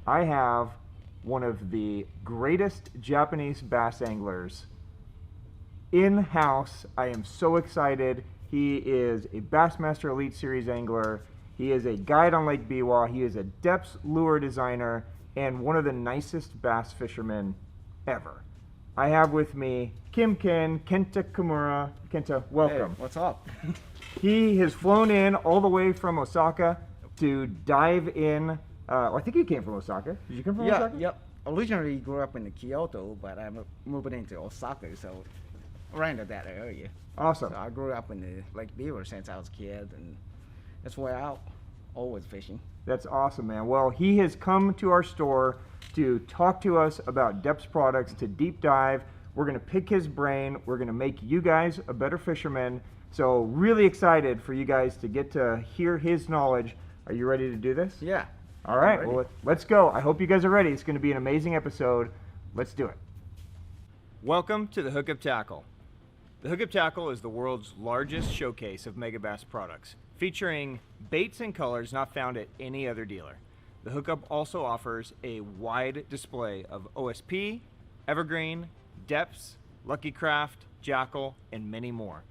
I have one of the greatest Japanese bass anglers in-house. I am so excited. He is a Bassmaster Elite Series angler. He is a guide on Lake Biwa. He is a Deps lure designer and one of the nicest bass fishermen ever. I have with me Kenta Kimura. Kenta, welcome. Hey, what's up? He has flown in all the way from Osaka to dive in. I think he came from Osaka. Did you come from Osaka? Yep. Originally grew up in Kyoto, but I'm moving into Osaka, so around that area. Awesome. So I grew up in the Lake Biwa since I was a kid, and that's where I'm always fishing. That's awesome, man. Well, he has come to our store to talk to us about Deps products, to deep dive. We're going to pick his brain. We're going to make you guys a better fisherman. So really excited for you guys to get to hear his knowledge. Are you ready to do this? Yeah. All right, well, let's go. I hope you guys are ready. It's going to be an amazing episode. Let's do it. Welcome to the Hookup Tackle. The Hookup Tackle is the world's largest showcase of megabass products, featuring baits and colors not found at any other dealer. The Hookup also offers a wide display of OSP, Evergreen, Deps, Lucky Craft, Jackal, and many more.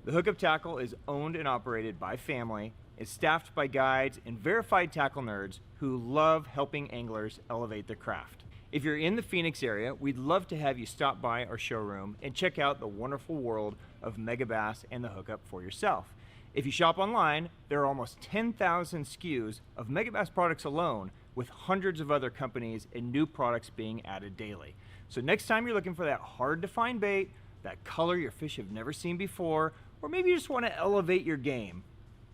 The Hookup Tackle is owned and operated by family, is staffed by guides and verified tackle nerds who love helping anglers elevate their craft. If you're in the Phoenix area, we'd love to have you stop by our showroom and check out the wonderful world of megabass and the Hookup for yourself. If you shop online, there are almost 10,000 SKUs of megabass products alone, with hundreds of other companies and new products being added daily. So next time you're looking for that hard to find bait, that color your fish have never seen before, or maybe you just want to elevate your game,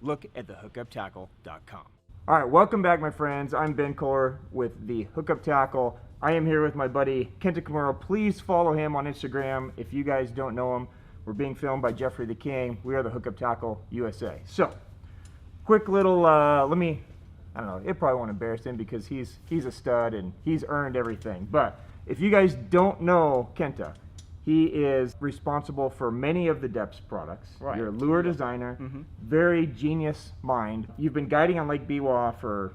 look at thehookuptackle.com. All right, welcome back, my friends. I'm Ben Kohler with the Hookup Tackle. I am here with my buddy Kenta Kimura. Please follow him on Instagram. If you guys don't know him, we're being filmed by Jeffrey the King. We are the Hookup Tackle USA. So, quick little, I don't know, it probably won't embarrass him because he's a stud and he's earned everything. But if you guys don't know Kenta, he is responsible for many of the Deps products. Right. You're a lure designer, very genius mind. You've been guiding on Lake Biwa for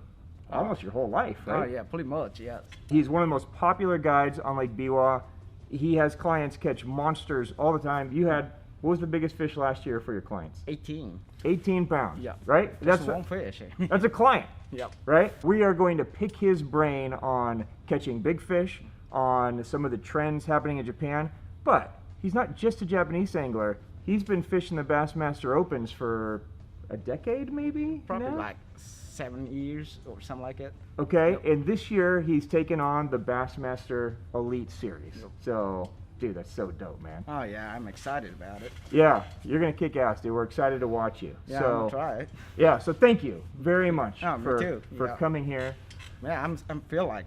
almost your whole life, right? Oh yeah, pretty much, yes. He's one of the most popular guides on Lake Biwa. He has clients catch monsters all the time. You had, what was the biggest fish last year for your clients? 18. 18 pounds, Yeah. right? That's one fish. That's a client, Yep. right? We are going to pick his brain on catching big fish, on some of the trends happening in Japan. But he's not just a Japanese angler. He's been fishing the Bassmaster Opens for a decade, maybe? Probably now? like 7 years or something like that. Okay, Yep. and this year he's taken on the Bassmaster Elite Series. Yep. So, dude, that's so dope, man. Oh yeah, I'm excited about it. Yeah, you're going to kick ass, dude. We're excited to watch you. Yeah, so, I'm gonna try it. Yeah, so thank you very much Oh, me too. for Yeah. coming here. Yeah, I feel like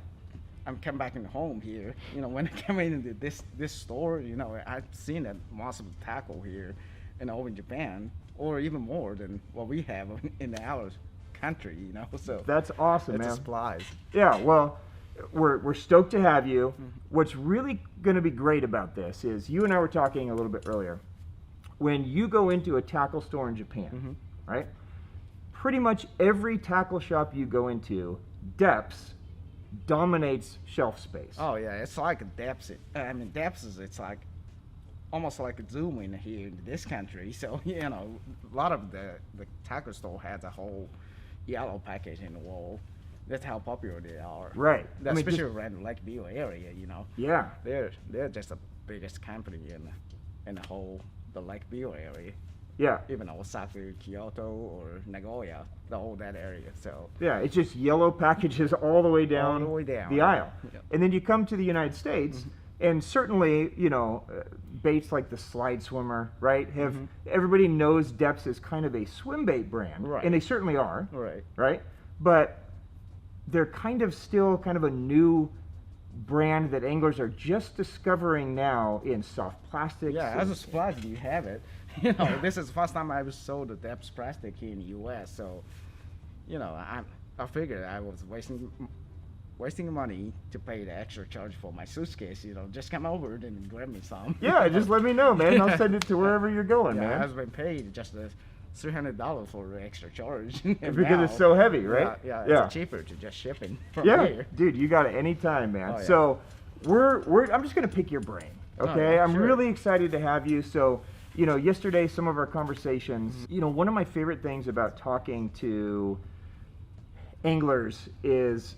I'm coming back in home here. You know, when I come into this store, you know, I've seen that most of the tackle here, over in Japan, or even more than what we have in our country. You know, so That's awesome, it's man. a surprise. Yeah, well, we're stoked to have you. What's really going to be great about this is you and I were talking a little bit earlier. When you go into a tackle store in Japan, right? Pretty much every tackle shop you go into, Deps dominates shelf space. Oh yeah, it's like a Deps. I mean, Deps is it's like almost like a Zoom in here in this country. So you know, a lot of the tackle store has a whole yellow package in the wall. That's how popular they are. Right. Especially around the Lake Biwa area, you know. Yeah. They're just the biggest company in the whole the Lake Biwa area. Yeah. Even Osaka, Kyoto, or Nagoya, all that area. So Yeah, it's just yellow packages all the way down, all the way down the aisle. Yeah. And then you come to the United States, and certainly, you know, baits like the slide swimmer, right? Everybody knows Deps is kind of a swim bait brand, Right. and they certainly are, Right. right? But they're kind of still kind of a new brand that anglers are just discovering now in soft plastics. Yeah, I was surprised you have it. You know, this is the first time I ever sold the Deps plastic here in the U.S. So, you know, I figured I was wasting money to pay the extra charge for my suitcase. You know, just come over and grab me some. Yeah, just let me know, man. I'll send it to wherever you're going, Yeah, man. I've been paid just to $300 for the extra charge. Because it's so heavy, right? Yeah, it's cheaper to just ship it from Yeah, here. dude, you got it anytime, man. Oh, yeah. So I'm just gonna pick your brain, okay? yeah, I'm sure. really excited to have you. So, you know, yesterday, some of our conversations, you know, one of my favorite things about talking to anglers is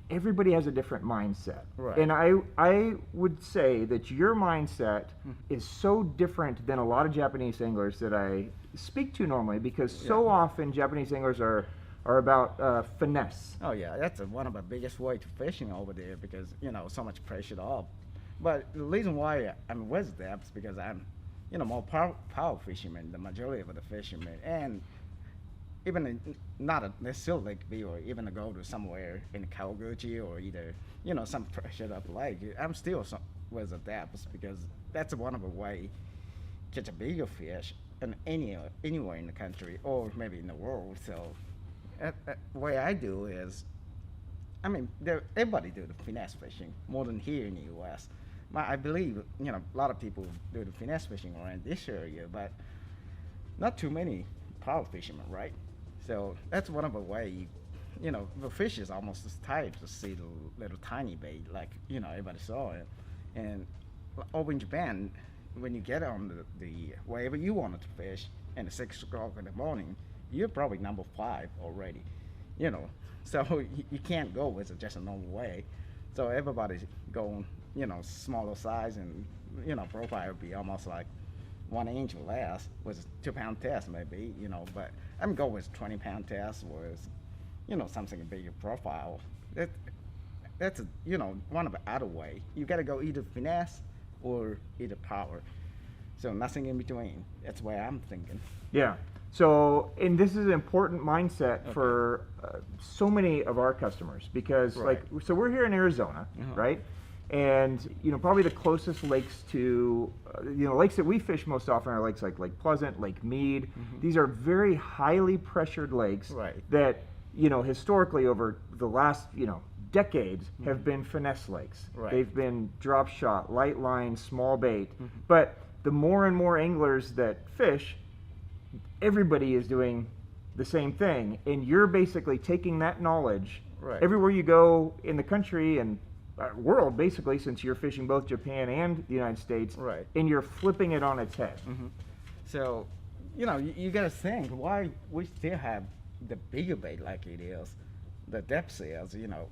everybody has a different mindset. Right. And I would say that your mindset is so different than a lot of Japanese anglers that I speak to normally, because so often Japanese anglers are about finesse. Oh yeah, that's one of the biggest way to fishing over there, because you know so much pressure up. But the reason why I'm with Deps, because I'm, you know, more power fisherman, the majority of the fishermen, and even not necessarily Lake View, or even to go to somewhere in Kawaguchi or either, you know, some pressured up lake, I'm still with the Deps, because that's one of the way catch a bigger fish in anywhere in the country or maybe in the world. So the way I do is, I mean, everybody do the finesse fishing more than here in the U.S. I believe, you know, a lot of people do the finesse fishing around this area, but not too many power fishermen, right? So that's one of the way, you know, the fish is almost as tired to see the little tiny bait, like, you know, everybody saw it. And over in Japan, when you get on the wherever you wanted to fish, and at 6 o'clock in the morning, you're probably number 5 already, you know. So you can't go with just a normal way. So everybody's going, you know, smaller size, and, you know, profile would be almost like 1 inch or less, with a 2-pound test maybe, you know. But I'm going with 20-pound test, with, you know, something bigger profile. That's a, you know, one of the other way. You got to go either finesse or either power. So nothing in between. That's why I'm thinking. Yeah. So, and this is an important mindset for so many of our customers, because like, so we're here in Arizona, right? And, you know, probably the closest lakes to, you know, lakes that we fish most often are lakes like Lake Pleasant, Lake Mead. These are very highly pressured lakes that, you know, historically over the last, you know, decades have been finesse lakes. They've been drop shot, light line, small bait. But the more and more anglers that fish, everybody is doing the same thing, and you're basically taking that knowledge everywhere you go in the country and world, basically, since you're fishing both Japan and the United States, and you're flipping it on its head. So, you know, you got to think why we still have the bigger bait like it is, the depth is, you know,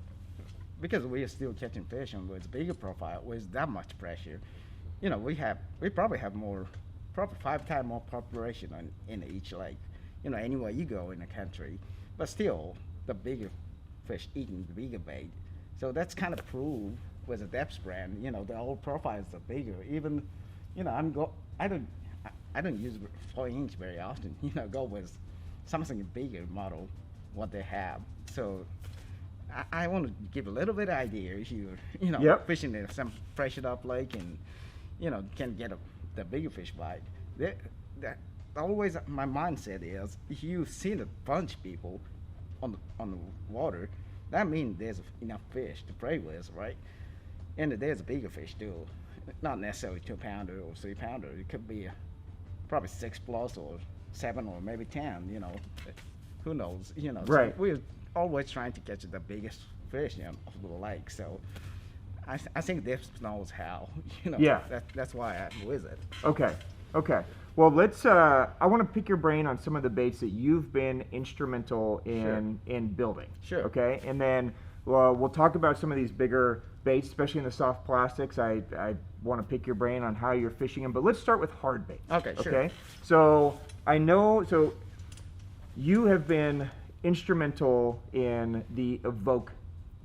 because we are still catching fish and with bigger profile with that much pressure. You know, we probably have more, probably 5 times more population in each lake, you know, anywhere you go in the country. But still, the bigger fish eating the bigger bait. So that's kind of proved with the Deps brand. You know, the old profiles are bigger. Even, you know, I don't use 4-inch very often. You know, go with something bigger model, what they have. So I want to give a little bit of idea if you know, fishing in some pressured up lake and, you know, can get the bigger fish bite. That always my mindset is, if you see a bunch of people on the water, that means there's enough fish to prey with, right? And there's a bigger fish too, not necessarily 2-pounder or 3-pounder. It could be probably 6 plus or 7 or maybe 10. You know, who knows? You know, so we're always trying to catch the biggest fish, you know, of the lake. So I think Deps knows how. You know, that's why I'm with it. Okay. Well, let's. I want to pick your brain on some of the baits that you've been instrumental in building. Okay, and then we'll talk about some of these bigger baits, especially in the soft plastics. I want to pick your brain on how you're fishing them, but let's start with hard baits. Okay. So I know. So you have been instrumental in the Evoke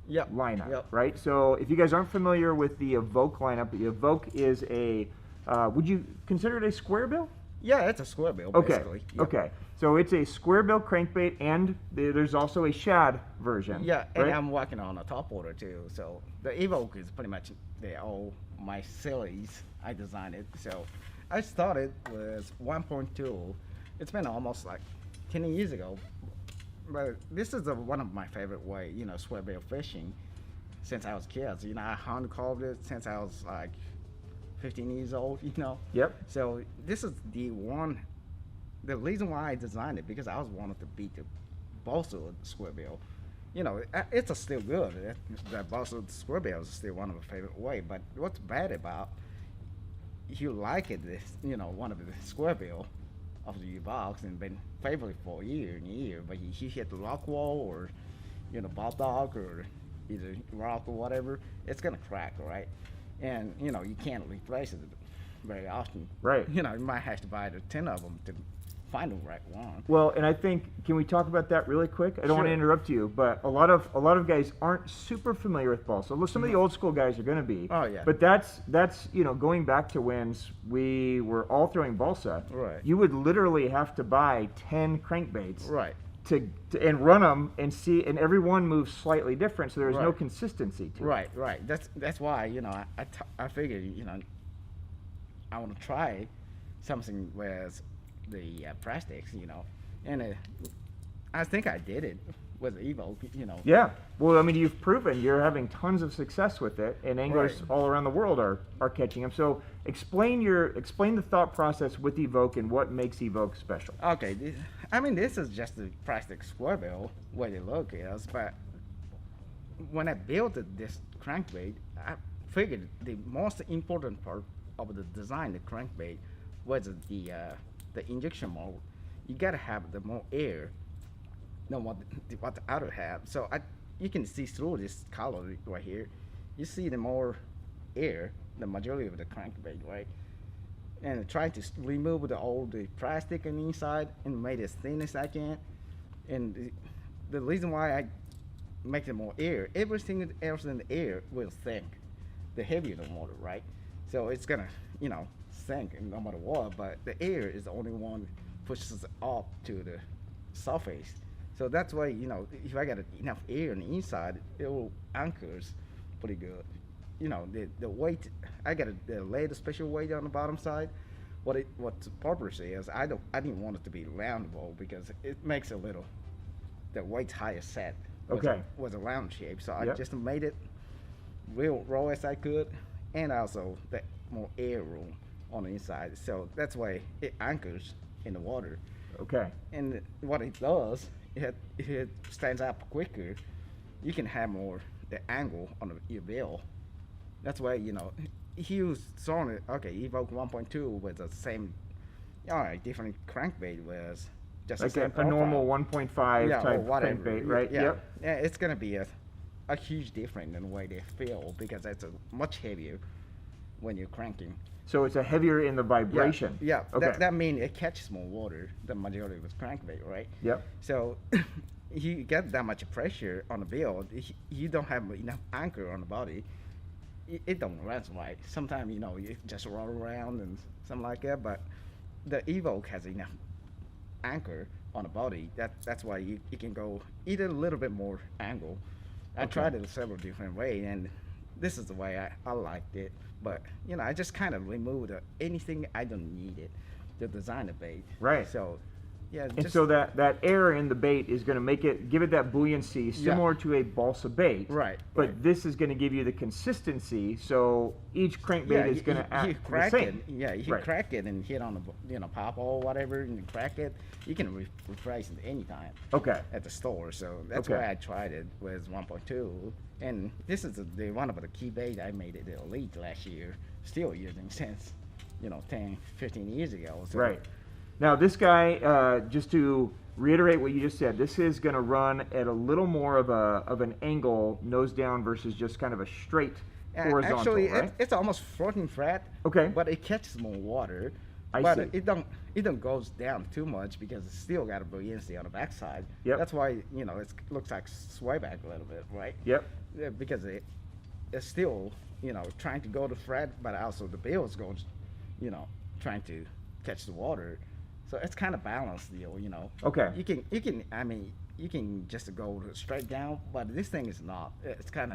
lineup, right? So if you guys aren't familiar with the Evoke lineup, the Evoke is a would you consider it a square bill? Yeah, it's a square bill, basically. Okay. So it's a square bill crankbait, and there's also a Shad version. Yeah, and I'm working on a top order too. So the Evoke is pretty much all my series. I designed it. So I started with 1.2. It's been almost like 10 years ago. But this is one of my favorite way, you know, square bill fishing since I was a kid. You know, I hand carved it since I was like 15 years old, you know. So this is the one the reason why I designed it, because I was wanted to beat the Buster square bill. You know, it's still good. That Buster square bill is still one of my favorite way. But what's bad about, you like it, this, you know, one of the square bill of the box and been favorite for a year and a year, but you hit the rock wall or, you know, bulldog or either rock or whatever, it's gonna crack, right? And you know, you can't replace it very often. Right. You know, you might have to buy the 10 of them to find the right one. Well, and I think, can we talk about that really quick? I don't want to Sure. interrupt you, but a lot of guys aren't super familiar with balsa. Well, some of the old school guys are going to be. Oh, yeah. But that's you know, going back to when we were all throwing balsa. Right. You would literally have to buy 10 crankbaits. Right. To and run them and see, and every one moves slightly different, so there's no Right. consistency to it. Right, right. That's why, you know, I figured, you know, I want to try something with the plastics, you know, and I think I did it with Evoke, you know. Yeah. Well, I mean, you've proven you're having tons of success with it, and anglers Right. all around the world are catching them. So explain the thought process with Evoke and what makes Evoke special. Okay, this is just the plastic square bill way the look is, but when I built this crankbait, I figured the most important part of the design, the crankbait, was the injection mold. You gotta have the more air than what the other have. So you can see through this color right here. You see the more air, the majority of the crankbait, right? And try to remove the plastic on the inside and make it as thin as I can. And the reason why I make it more air, everything else in the air will sink. The heavier the water, right? So it's gonna, you know, sink no matter what. But the air is the only one pushes it up to the surface. So that's why, you know, if I got enough air on the inside, it will anchors pretty good. You know, the weight, I got the laid special weight on the bottom side. What the purpose is, I didn't want it to be roundable because it makes a little, the weight's higher set was a round shape. So I just made it real raw as I could, and also that more air room on the inside. So that's why it anchors in the water. Okay. And what it does, it stands up quicker. You can have more the angle on your bill. That's why, you know, he was throwing it. Okay, Evoke 1.2 was the same. All right, different crankbait was just like the same a normal profile. 1.5 Yeah, or type whatever. crankbait, right? Yeah. Yep. Yeah, it's gonna be a huge difference in the way they feel because it's much heavier when you're cranking. So it's a heavier in the vibration. Yeah. Okay. That means it catches more water than majority of crankbait, right? Yep. So you get that much pressure on the bill, you don't have enough anchor on the body. It don't run right. Sometimes, you know, you just roll around and something like that, but the Evoke has enough anchor on the body. That's why you can go either a little bit more angle. I tried it several different ways, and this is the way I liked it. But, you know, I just kind of removed anything I don't need it to design a bait. Right. So, yeah. And so that air in the bait is going to give it that buoyancy similar to a balsa bait. Right. But right. this is going to give you the consistency, so each crankbait is going to act the same. Yeah, you crack it and hit on the pop or whatever, and you crack it. You can replace it anytime. Okay. At the store, so that's why I tried it with 1.2. And this is one of the key bait I made it the Elite last year. Still using since, 10, 15 years ago. So. Right. Now this guy, just to reiterate what you just said, this is going to run at a little more of an angle, nose down versus just kind of a straight horizontal. Actually, right? it's almost floating flat. Okay. But it catches more water. I but see. it don't goes down too much because it's still got a buoyancy on the backside. Yep. That's why it looks like sway back a little bit, right? Yep. Yeah, because it's still trying to go to flat, but also the bill's goes, trying to catch the water. So it's kind of balanced deal, Okay. You can just go straight down, but this thing is not. It's kind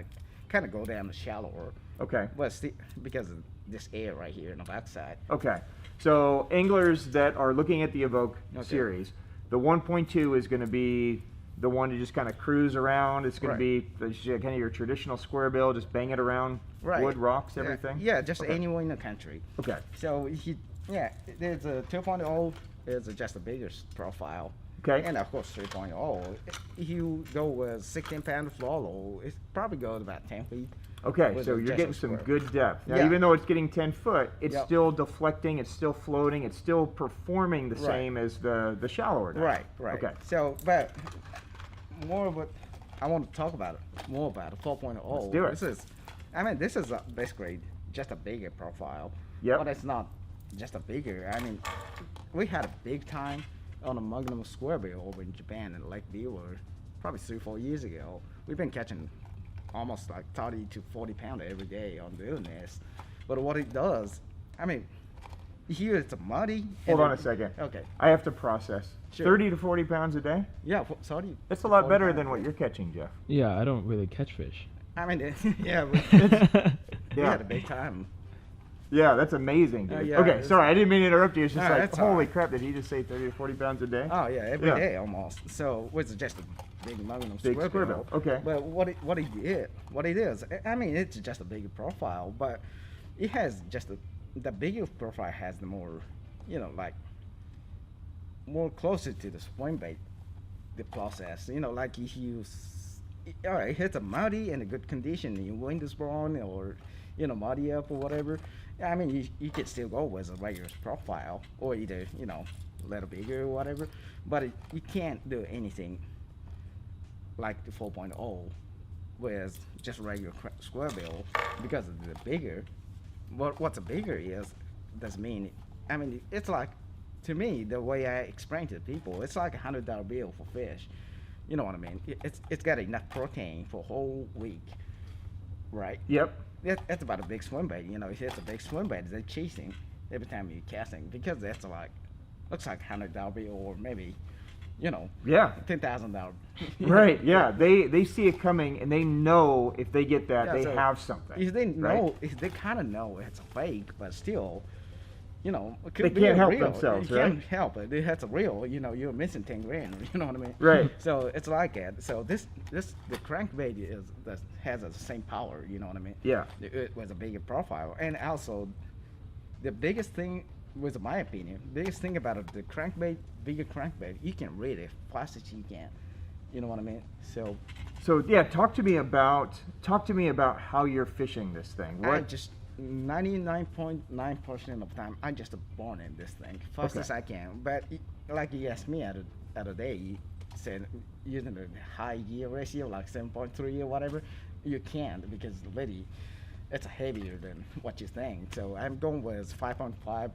of go down shallower. Okay. But because of this air right here on the backside. Okay. So anglers that are looking at the Evoke series, the 1.2 is going to be the one to just kind of cruise around. It's going to be kind of your traditional square bill, just bang it around wood, rocks, everything? Yeah, just anywhere in the country. Okay. So there's a 2.0 it's just a bigger profile. Okay. And of course 3.0. If you go with 16-pound fluoro, it probably goes about 10 feet. Okay, with so a you're Jessup getting some square. good depth. Now, Yeah. even though it's getting 10 foot, it's Yep. still deflecting, it's still floating, it's still performing the Right. same as the shallower dive. Right. Okay. So, but more of what I want to talk about it, more about it, 4.0. Let's do it. This is basically just a bigger profile. Yep. But it's not just a bigger. I mean, we had a big time on a Magnum square bill over in Japan in Lake Bueller, probably 3-4 years ago. We've been catching almost like 30 to 40 pounder every day on doing this. But what it does, I mean, here it's muddy. Hold on a second. Okay. I have to process. Sure. 30 to 40 pounds a day? Yeah, sorry. That's a lot 40 better pounds. than what you're catching, Jeff. Yeah, I don't really catch fish. I mean, yeah, we Yeah. had a big time. Yeah, that's amazing, dude. Yeah, okay, it's- sorry, I didn't mean to interrupt you. It's just No, like, that's all holy right. crap, did he just say 30 to 40 pounds a day? Oh yeah, every Yeah. day almost. So it's just a big Magnum Big square square bill. bill, okay. But what it is, I mean, it's just a bigger profile, but it has just the bigger profile has the more, like more closer to the swing bait, the process. Like if you, all right, it hits a muddy and a good condition, your wind is blowing or muddy up or whatever. I mean, you could still go with a regular profile or either a little bigger or whatever, but you can't do anything like the 4.0 with just regular square bill because of the bigger. What's a bigger is doesn't mean. I mean, it's like, to me, the way I explain to people, it's like $100 bill for fish. You know what I mean? It's got enough protein for a whole week, right? Yep. That's about a big swim bait. If it's a big swim bait, they're chasing every time you're casting because that's like, looks like $100 bill or maybe, Yeah. $10,000. Right, yeah. They see it coming and they know if they get that, Yeah, they so have something. If they right? know, if they kind of know it's a fake, but still, it They could be can't a help real. themselves, You right? can't help it. It's a real. You're missing 10 grand. You know what I mean? Right. So it's like that. So the crankbait has the same power. You know what I mean? Yeah. It was a bigger profile, and also the biggest thing was, in my opinion, biggest thing about the crankbait, bigger crankbait, you can read it fast as you can. You know what I mean? So yeah, talk to me about how you're fishing this thing. I What? just 99.9% of the time I just born in this thing fast Okay. as I can. But like you asked me at a day, you said using a high gear ratio like 7.3 or whatever, you can't because already it's heavier than what you think. So I'm going with 5.5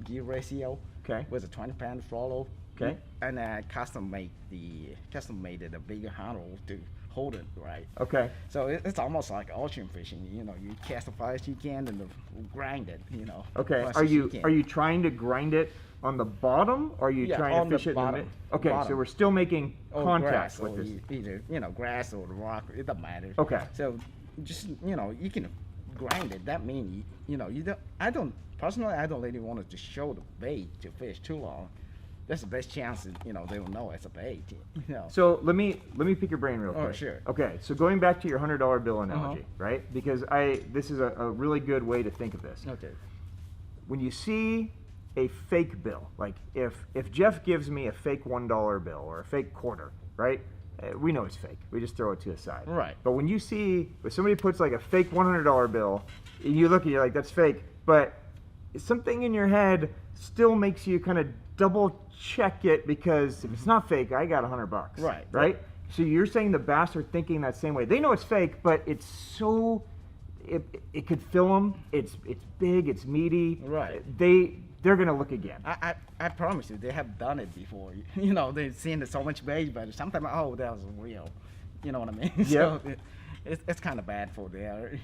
gear ratio Okay. with a 20-pound throttle. Okay. And I custom made a bigger handle to hold it right. Okay. So it's almost like ocean fishing. You cast as far as you can and grind it. Okay. fast Are as you can. are you trying to grind it on the bottom, or are you Yeah, trying on to the fish it bottom. in the Okay, so Bottom. we're still making Or contact grass, with or this. either grass or rock. It doesn't matter. Okay. So just you can grind it. That means you don't. I don't personally. I don't really want it to show the bait to fish too long. That's the best chance that they will know it's a bait. So let me pick your brain real quick. Oh, sure. Okay, so going back to your $100 bill analogy, right? Because this is a really good way to think of this. Okay. When you see a fake bill, like if Jeff gives me a fake $1 bill or a fake quarter, right? We know it's fake. We just throw it to the side. Right. But when you see, if somebody puts like a fake $100 bill, and you look at it, you're like, that's fake. But something in your head still makes you kind of double check it because if it's not fake, I got $100. Right. Right. So you're saying the bass are thinking that same way. They know it's fake, but it's so it could fill them. It's big. It's meaty. Right. They're gonna look again. I promise you, they have done it before. They've seen it so much bait, but sometimes, oh, that was real. You know what I mean? So it's kind of bad for their,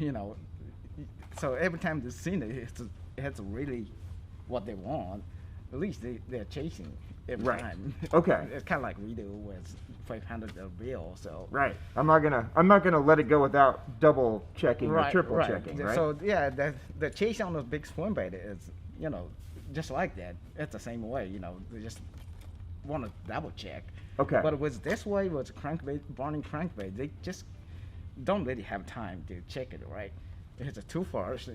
So every time they've seen it, it's really what they want. At least they're chasing every Right. time. Okay. It's kind of like we do with $500 bill. So Right. I'm not gonna let it go without double checking or triple checking. Right. So yeah, the chase on the big swim bait is, just like that. It's the same way. They just want to double check. Okay. But with this way, with crankbait, burning crankbait, they just don't really have time to check it, right? If it's too fast,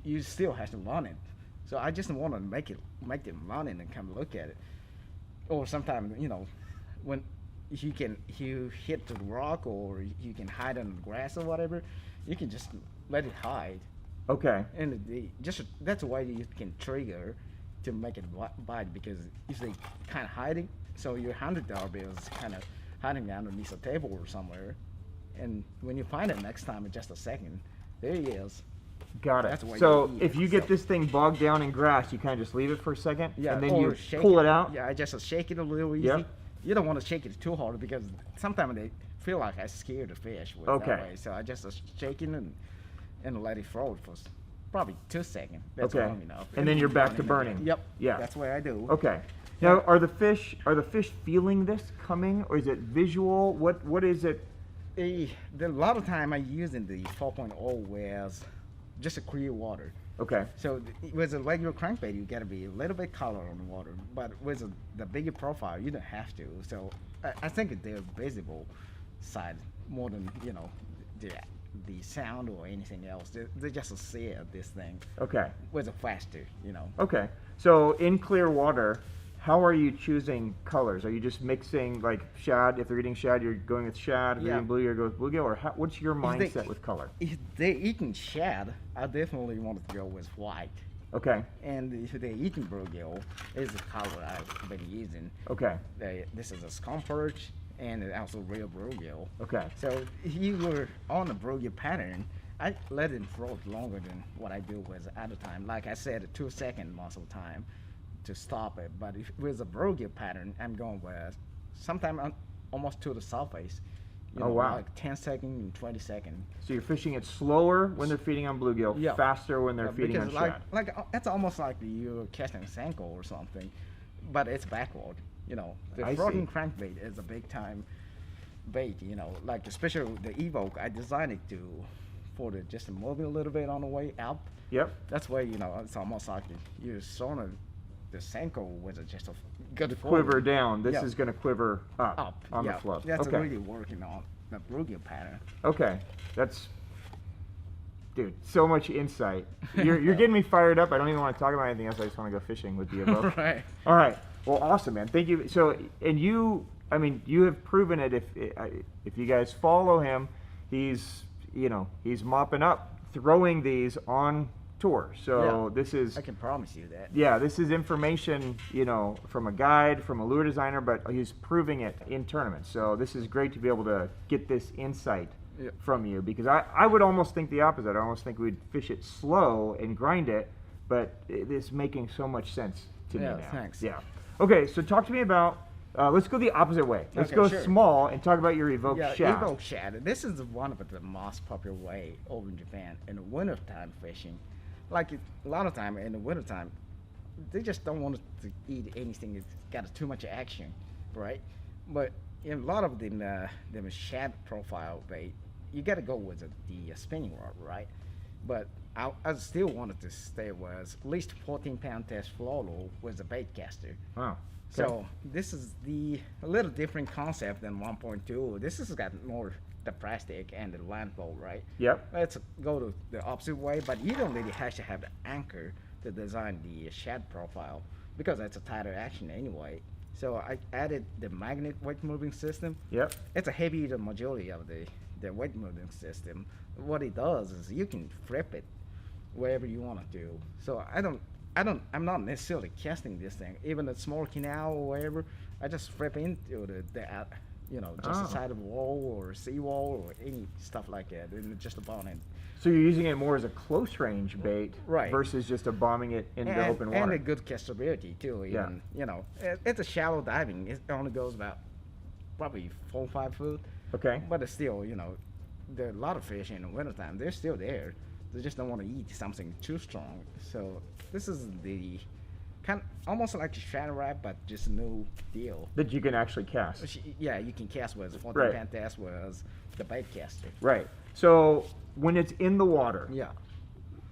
you still have to run it. So I just want to make them run it and come look at it. or sometimes, you know, when you hit the rock or you can hide under the grass or whatever, you can just let it hide. Okay. And just that's why you can trigger to make it bite, because if they kind of hiding, so your $100 bill is kind of hiding underneath a table or somewhere, and when you find it next time in just a second, there he is. Got it. That's why So you eat if it, you get so- this thing bogged down in grass, you kind of just leave it for a second, Yeah, and then or you shake pull it out. Yeah, I just shake it a little easy. Yep. You don't want to shake it too hard because sometimes they feel like I scare the fish with Okay. that way. So I just shake it and let it float for probably 2 seconds. That's Okay. long enough. And then you're back to again. burning. Yep. Yeah. That's what I do. Okay. Now, are the fish feeling this coming, or is it visual? What is it? A lot of time I using the 4.0 was just a clear water. Okay. So with a regular crankbait, you gotta be a little bit color on the water, but with the bigger profile, you don't have to. So I think they're visible side more than, you know, the sound or anything else. They just see this thing Okay. with a faster, you know. Okay. So in clear water, how are you choosing colors? Are you just mixing like shad? If they're eating shad, you're going with shad. If they're Yeah. eating bluegill, you're going with bluegill. Or what's your If they- mindset with color? If they're eating shad, I definitely want to go with white. Okay. And if they're eating bluegill, is the color I've been using. Okay. This is a scum perch and also real bluegill. Okay. So if you were on the bluegill pattern, I let it float longer than what I do with at a time. Like I said, 2 seconds most of the time to stop it. But if with a bluegill pattern, I'm going with sometimes almost to the surface. You Oh, know, wow. Like 10 seconds and 20 seconds. So you're fishing it slower when they're feeding on bluegill, Yeah. faster when they're Yeah, feeding on because shad. that's almost like you're casting a sanko or something, but it's backward. You know, the I floating see. crankbait is a big time bait. You know, like especially the Evoke, I designed it for just moving a little bit on the way up. Yep. That's why, you know, it's almost like you're throwing the sanko with just a good Quiver down. This Yeah. is going to quiver up, up on yeah, the float. That's Okay. really working on the bluegill pattern. Okay. That's, dude, so much insight. You're getting me fired up. I don't even want to talk about anything else. I just want to go fishing with the Evoke. Right. All right. Well, awesome, man. Thank you. So, and you, I mean, you have proven it. If you guys follow him, he's mopping up, throwing these on tour. So Yeah. this is, I can promise you that. yeah, this is information, from a guide, from a lure designer, but he's proving it in tournaments. So this is great to be able to get this insight Yeah. from you, because I would almost think the opposite. I almost think we'd fish it slow and grind it, but it's making so much sense to me Yeah, now. thanks. Yeah. Okay, so talk to me about, let's go the opposite way. Let's Okay, go sure. small and talk about your Evoke Yeah, shad. Evoke shad. This is one of the most popular way over in Japan in the wintertime fishing. Like a lot of time in the wintertime, they just don't want to eat anything that's got too much action, right? But in a lot of them shad profile bait, you got to go with the spinning rod, right? But I still wanted to stay with at least 14-pound test fluoro with a bait caster. Wow. So this is a little different concept than 1.2. This has got more the plastic and the land bolt, right? Yep. Let's go to the opposite way, but you don't really have to have the anchor to design the shad profile because that's a tighter action anyway. So I added the magnet weight moving system. Yep. It's a heavier majority of the weight moving system. What it does is you can flip it wherever you want to do. So I'm not necessarily casting this thing. Even a small canal or wherever, I just flip into just the side of a wall or a seawall or any stuff like that, and just a bomb it. So you're using it more as a close range bait Right. versus just a bombing it into open water. And a good castability too. Even, it's a shallow diving. It only goes about probably 4 or 5 foot. Okay. But it's still, there are a lot of fish in the wintertime. They're still there. They just don't want to eat something too strong. So this is the kind of almost like a shadow wrap, but just a new deal. That you can actually cast. Yeah, you can cast with 14 Right. pound test with the bait caster. Right. So when it's in the water, Yeah.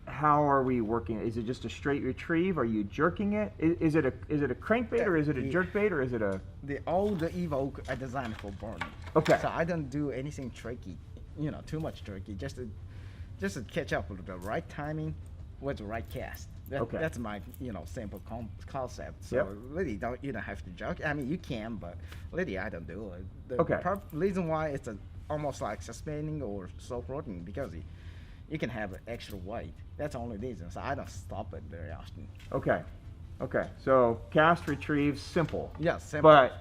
how are we working? Is it just a straight retrieve? Are you jerking it? Is it a crankbait or is it a jerk bait or is it a? All the Evoke I designed for burning. Okay. So I don't do anything tricky, too much tricky. Just to catch up with the right timing with the right cast. Okay. That's my simple concept. So Yep. really, you don't have to jug. I mean, you can, but really, I don't do it. The Okay. reason why it's almost like suspending or slow floating because you can have extra weight. That's the only reason. So I don't stop it very often. Okay. Okay. So cast, retrieve, simple. Yeah, simple. But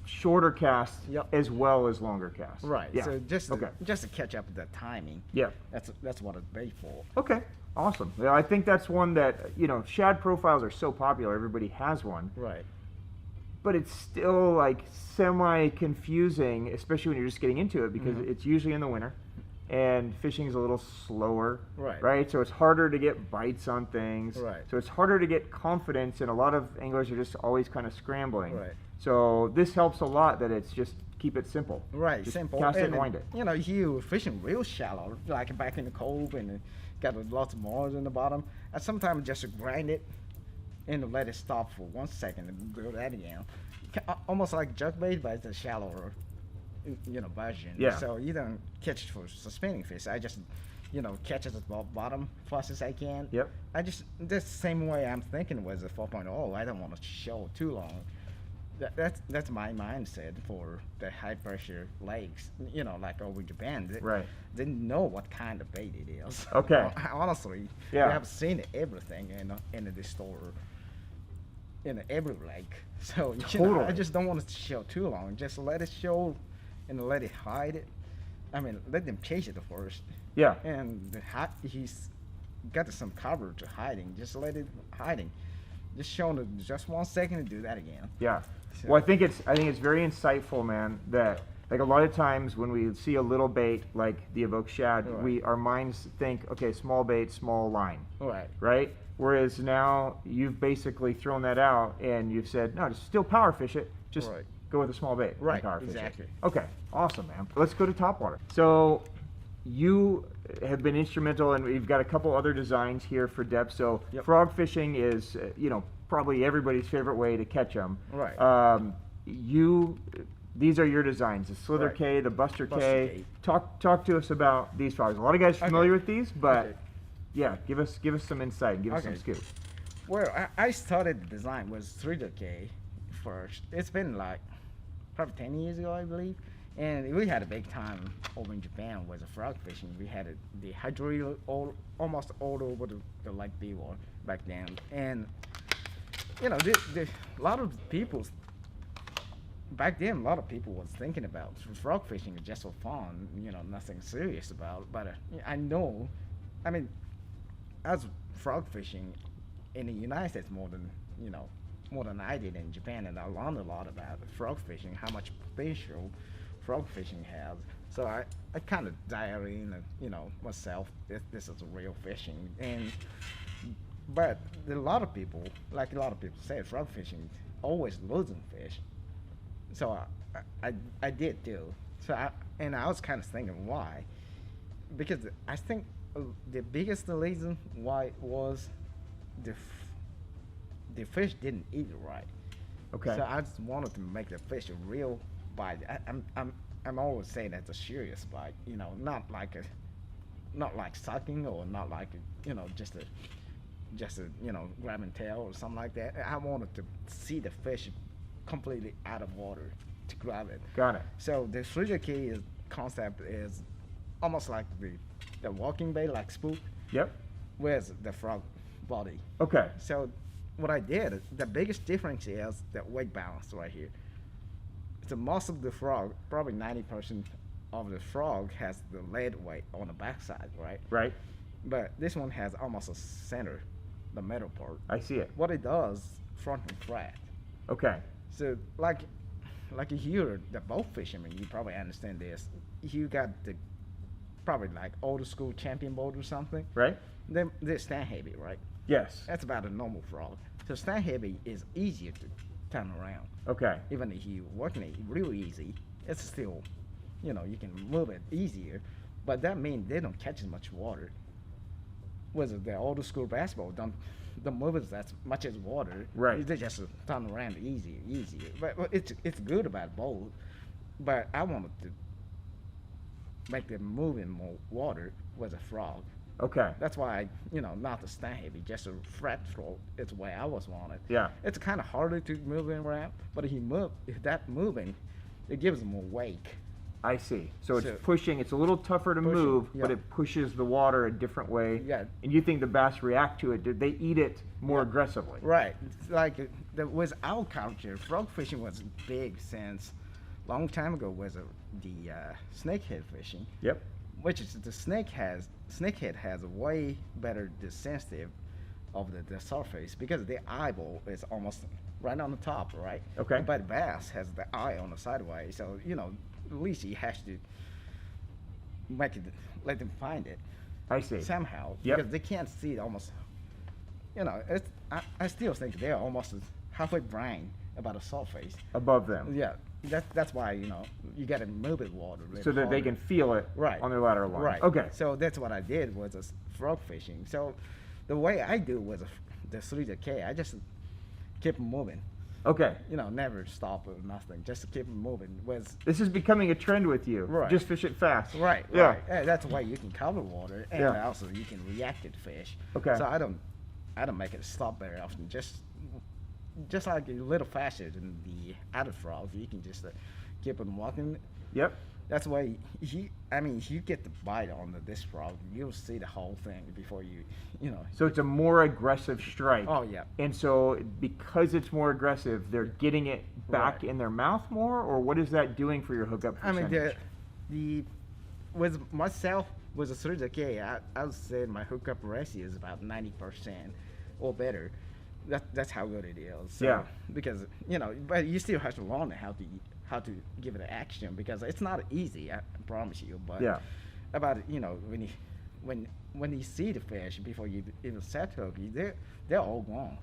shorter casts Yep. as well as longer casts. Right. Yeah. So just okay. to catch up with the timing. Yeah. That's what it's made for. Okay. Awesome. Yeah, I think that's one that Shad profiles are so popular. Everybody has one. Right. But it's still like semi confusing, especially when you're just getting into it because it's usually in the winter. And fishing is a little slower, right? So it's harder to get bites on things, right? So it's harder to get confidence, and a lot of anglers are just always kind of scrambling, right? So this helps a lot that it's just keep it simple, right? Just simple. Cast it and wind it. You fishing real shallow, like back in the cove, and got lots of moors in the bottom. And sometimes just grind it and let it stop for 1 second and do that again. Almost like jerk bait, but it's a shallower version. Yeah. So you don't catch it for suspending fish. I just, catch it at the bottom fast as I can. Yep. The same way I'm thinking was a 4.0. I don't want to show too long. That's my mindset for the high pressure lakes. Like over Japan. They know what kind of bait it is. Okay. Honestly, yeah. I have seen everything in the store. In every lake. So totally. I just don't want it to show too long. Just let it show and let it hide it. I mean, let them chase it first. Yeah. And he's got some cover to hiding. Just let it hiding. Just show it just 1 second and do that again. Yeah. So. Well, I think it's very insightful, man, that like a lot of times when we see a little bait like the Evoke Shad, our minds think, okay, small bait, small line. Right? Whereas now you've basically thrown that out and you've said, no, just still power fish it. Just go with a small bait. Right, power fish exactly. It. Okay, awesome, man. Let's go to topwater. So you have been instrumental, and we've got a couple other designs here for Deps. So frog fishing is, probably everybody's favorite way to catch them. Right. These are your designs, the Slither K, the Buster K. Talk to us about these frogs. A lot of guys are familiar with these, but yeah, give us some insight, give us some scoop. Well, I started the design with Slither K first. It's been like probably 10 years ago, I believe. And we had a big time over in Japan with the frog fishing. We had the hydro almost all over the lake beaver back then. And, a lot of people, back then, a lot of people was thinking about frog fishing just for fun, nothing serious about. But I know, I mean, as frog fishing in the United States more than I did in Japan, and I learned a lot about frog fishing, how much potential frog fishing has. So I kind of dialed in, myself, this is real fishing. But a lot of people say, frog fishing always losing fish. So I did too. So I was kind of thinking why, because I think the biggest reason why was the fish didn't eat it right. Okay. So I just wanted to make the fish a real bite. I'm always saying that's a serious bite. Not like sucking or not like just a grabbing tail or something like that. I wanted to see the fish completely out of water to grab it. Got it. So the Slither K concept is almost like the walking bait, like spook. Yep. With the frog body. Okay. So what I did, the biggest difference is the weight balance right here. So most of the frog, probably 90% of the frog has the lead weight on the backside, right? Right. But this one has almost a center, the middle part. I see it. What it does, front and flat. Okay. So like here, the boat fishermen, you probably understand this. You got the probably like old school champion boat or something. Right. They're stand heavy, right? Yes. That's about a normal frog. So stand heavy is easier to turn around. Okay. Even if you working it really easy, it's still, you can move it easier. But that means they don't catch as much water. Whereas the old school bass boat don't move as much as water. Right. They just turn around easier. But it's good about both. But I wanted to make them move in more water with a frog. Okay. That's why, not the stand heavy, just a flat throat. It's the way I was wanted. Yeah. It's kind of harder to move him around, but if that moving, it gives him more wake. I see. So it's pushing. It's a little tougher to move, but it pushes the water a different way. Yeah. And you think the bass react to it? They eat it more aggressively. Right. It's like with our culture, frog fishing was big since long time ago. Was the snakehead fishing. Yep. Which is the snakehead has a way better the sensitive of the surface because the eyeball is almost right on the top, right? Okay. But bass has the eye on the sideways, so at least he has to let them find it. I see. Somehow, because they can't see it almost. It's, I still think they're almost halfway blind about the surface. Above them. Yeah, that's why you got to move it water. So that they can feel it on their lateral line. Right. Okay. So that's what I did was frog fishing. So the way I do was the Slither K. I just keep moving. Okay. Never stop or nothing. Just keep moving. This is becoming a trend with you. Right. Just fish it fast. Right. Yeah. Right. And that's why you can cover water, and also you can react to fish. Okay. So I don't make it stop very often. Just like a little faster than the other frogs, you can just keep on walking. Yep. That's why if you get the bite on this frog, you'll see the whole thing before you. So it's a more aggressive strike. Oh yeah. And so because it's more aggressive, they're getting it back in their mouth more, or what is that doing for your hookup percentage? With myself with a Slither K, I would say my hookup ratio is about 90% or better. That's how good it is. So, because but you still have to learn how to give it an action because it's not easy. I promise you. But about when you see the fish before you even set hook, they're all gone.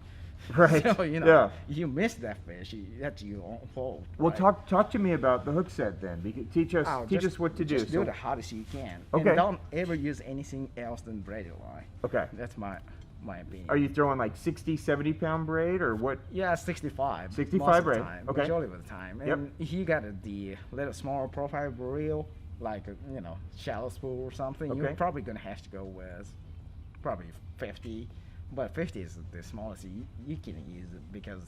Right. So you miss that fish. That's your own fault. Well, right? talk to me about the hook set then. Teach us what to do. Just do the hardest you can. Okay. And don't ever use anything else than braided line. Okay. That's my opinion. Are you throwing like 60, 70 pound braid or what? Yeah, 65. 65 braid. Okay. Majority of the time. And if you got the little smaller profile reel, like shallow spool or something, you're probably gonna have to go with probably 50. But 50 is the smallest you can use it because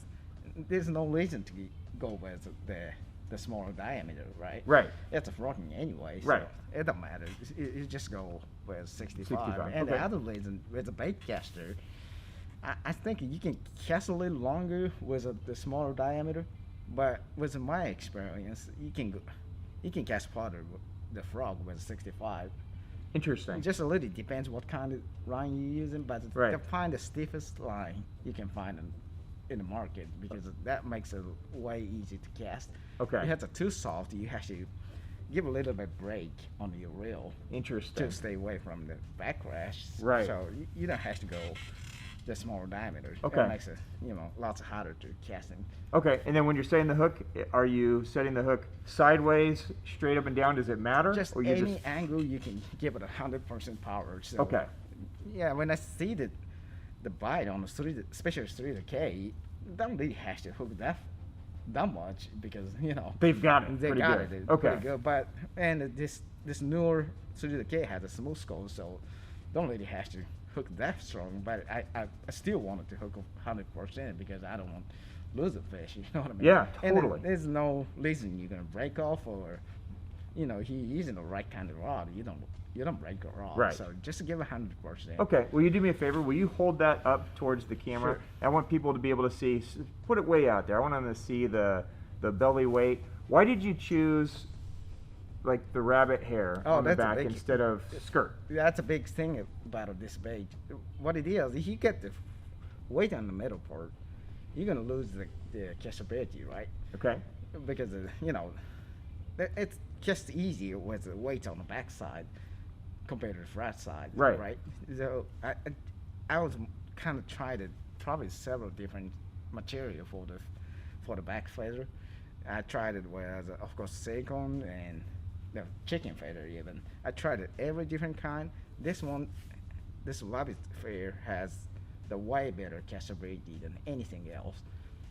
there's no reason to go with the smaller diameter, right? Right. It's a frogging anyway, so right. It don't matter. You just go with 65. 65. And the other reason with a bait caster, I think you can cast a little longer with the smaller diameter, but with my experience, you can cast farther with the frog with 65. Interesting. Just a little depends what kind of line you're using, but to find the stiffest line you can find in the market because that makes it way easy to cast. Okay. If it's too soft, you have to give a little bit break on your reel. Interesting. To stay away from the backlash. Right. So you don't have to go the smaller diameter. Okay. It makes it lots harder to casting. Okay. And then when you're setting the hook, are you setting the hook sideways, straight up and down? Does it matter? Just or any angle you can give it 100% power. So, okay. Yeah, when I see the bite on the especially Slither K, don't really have to hook that much because they've got it. They pretty got good. it. Okay. Pretty good. But this newer Slither K has a smooth skull, so don't really have to hook that strong. But I still wanted to hook 100% because I don't want to lose the fish. You know what I mean? Yeah, totally. And there's no reason you're gonna break off or he's using the right kind of rod. You don't break a rod. Right. So just give 100%. Okay. Will you do me a favor? Will you hold that up towards the camera? Sure. I want people to be able to see. Put it way out there. I want them to see the belly weight. Why did you choose like the rabbit hair on the back instead of skirt? That's a big thing about this bait. What it is, if you get the weight on the middle part, you're gonna lose the catchability, right? Okay. Because it's just easier with the weight on the back side compared to the front side. Right. Right. So I was kind of tried it probably several different material for the back feather. I tried it with of course silicone and chicken feather even. I tried it every different kind. This rabbit feather has the way better catchability than anything else.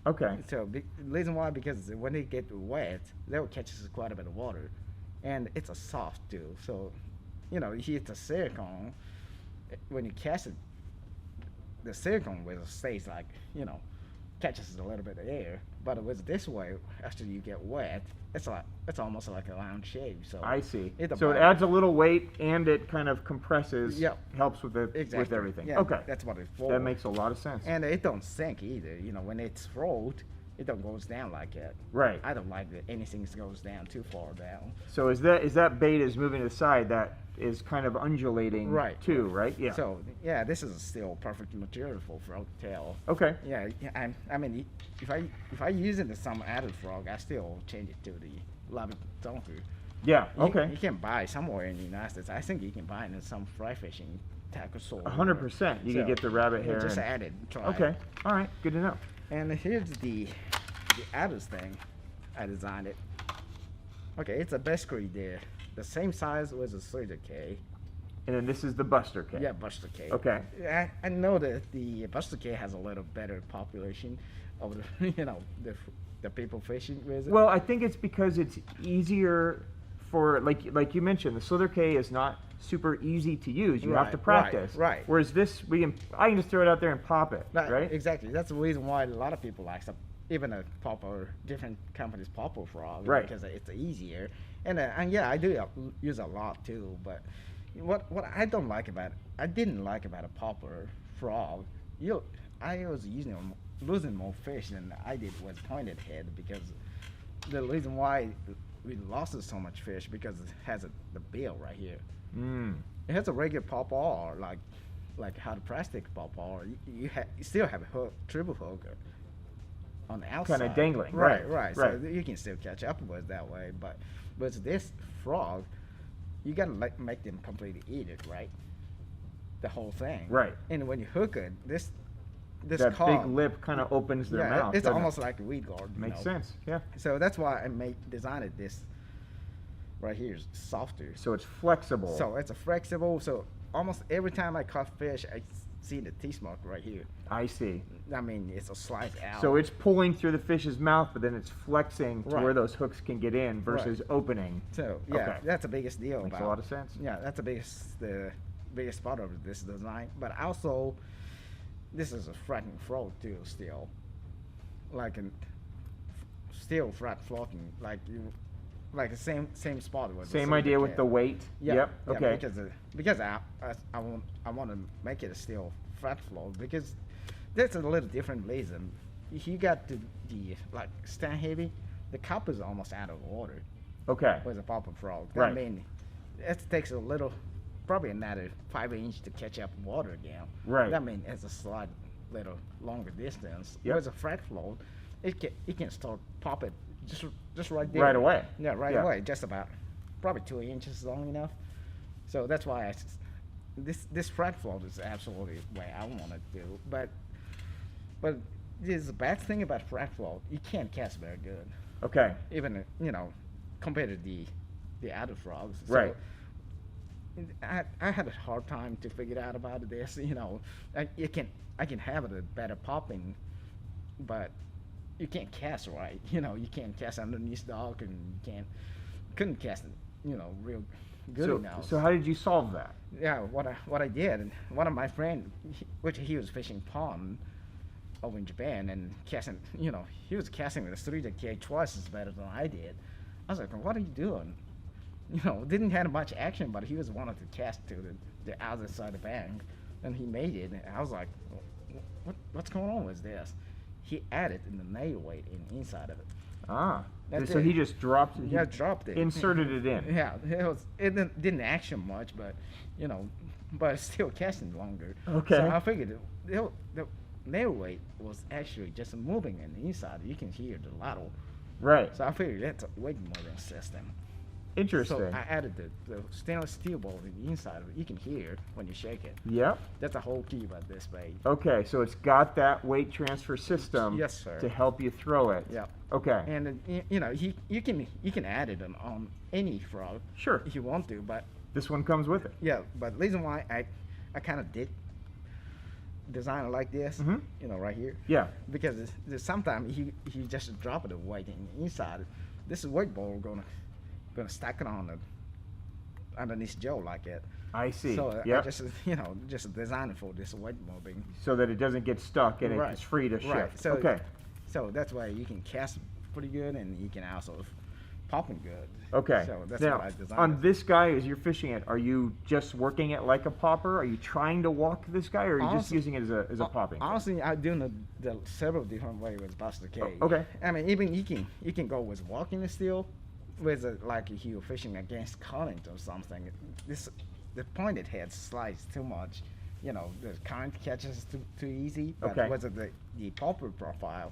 Okay. So the reason why, because when they get wet, they'll catch quite a bit of water, and it's a soft too. So, if it's a silicone, when you cast it, the silicone whistle stays like, catches a little bit of air. But with this way, after you get wet, it's almost like a round shape. So I see. It's So it about- adds a little weight and it kind of compresses, Yep. helps with with Exactly. everything. Yeah, Okay. that's what it's for. That makes a lot of sense. And it don't sink either. When it's float, it don't goes down like that. Right. I don't like that anything goes down too far down. So is that bait is moving to the side, that is kind of undulating Right. too, right? Yeah. So yeah, this is still perfect material for frog tail. Okay. Yeah, I mean, if I use it in some added frog, I still change it to the lava donker. Yeah. You Okay. can buy somewhere in the United States. I think you can buy it in some fly fishing tackle store. 100%. You can get the rabbit hair. Just and- add it. Try Okay. It. All right. Good to know. And here's the adders thing. I designed it. Okay, it's a basically the same size as a Slither K. And then this is the Buster K. Yeah, Buster K. Okay. I know that the Buster K has a little better population of the the people fishing with it. Well, I think it's because it's easier for, like you mentioned, the Slither K is not super easy to use. You have to Right, practice. right. Whereas this, I can just throw it out there and pop it, right? Exactly. That's the reason why a lot of people like some, even a different companies popper frog, Right. Because it's easier. And yeah, I do use a lot too. But what I didn't like about a popper frog, I was losing more fish than I did with pointed head, because the reason why we lost so much fish because it has the bill right here. Mm. It has a regular popper, like how the plastic popper. You still have a triple hook on the outside, Kinda dangling, Right. right. So you can still catch up with it that way. But with this frog, you gotta make them completely eat it, right? The whole thing. Right. And when you hook it, this That cod, big lip kind of opens their yeah, mouth. it's doesn't it? almost like a weed guard. Makes sense. Yeah. So that's why I designed this right here is softer. So it's flexible. So it's a flexible. So almost every time I caught fish, I see the teeth mark right here. I see. I mean, it's a slice out. So it's pulling through the fish's mouth, but then it's flexing to Right. where those hooks can get in versus opening. So yeah, Okay. that's the biggest deal. Makes about a lot of sense. Yeah, that's the biggest part of this design. But also, this is a flattening frog too. Still, still flat floating, like the same spot. With the Same Slither idea with K. the weight. Yeah, Yep. yeah, Okay. because I want to make it a still flat float, because that's a little different reason. If you got the like stand heavy, the cup is almost out of water Okay. with a popper frog. Right. I mean, it takes probably another 5 inch to catch up water again. Right. I mean, it's a slight little longer distance. Yep. With a flat float, it can start pop it just right there. Right away. Yeah, right Yeah. away. Just about probably 2 inches long enough. So that's why this flat float is absolutely the way I want to do. But there's a bad thing about flat float. You can't cast very good. Okay. Even compared to the other frogs. So Right. I had a hard time to figure out about this. I can have it a better popping, but you can't cast right. You can't cast underneath the dock, and couldn't cast it. Real good enough. So how did you solve that? Yeah, what I did, and one of my friends, which he was fishing pond over in Japan and casting, he was casting with a Slither K twice as better than I did. I was like, what are you doing? Didn't have much action, but he was wanting to cast to the other side of the bank, and he made it. And I was like, what's going on with this? He added in the nail weight inside of it. Ah. That's So it. he just dropped it. Yeah, dropped it. Inserted it in. Yeah, it didn't action much, but but it's still casting longer. Okay. So I figured the nail weight was actually just moving in the inside. You can hear the ladle. Right. So I figured that's a weight moving system. Interesting. So I added the stainless steel ball in the inside of it. You can hear when you shake it. Yep. That's the whole key about this bait. Okay, so it's got that weight transfer system. Yes, sir. To help you throw it. Yeah. Okay. And you can add it on any frog Sure. if you want to, but This one comes with it. yeah, but the reason why I kind of did design it like this, Mhm. right here, Yeah. because sometimes you just drop the weight inside. This weight ball gonna stack it on underneath Joe like it. I see. So I Yep. just just designed it for this weight mobbing. So that it doesn't get stuck and Right. it's free to shift. Right. So Okay. So that's why you can cast pretty good, and you can also popping good. Okay. So that's now, what I designed. on this guy, as you're fishing it, are you just working it like a popper? Are you trying to walk this guy, or are you just Honestly- using it as a popping? Honestly, I'm doing the several different ways with Buster K. Okay. I mean, even you can go with walking still, with like if you're fishing against current or something. The pointed head slides too much. The current catches too easy. But Okay. with the popper profile,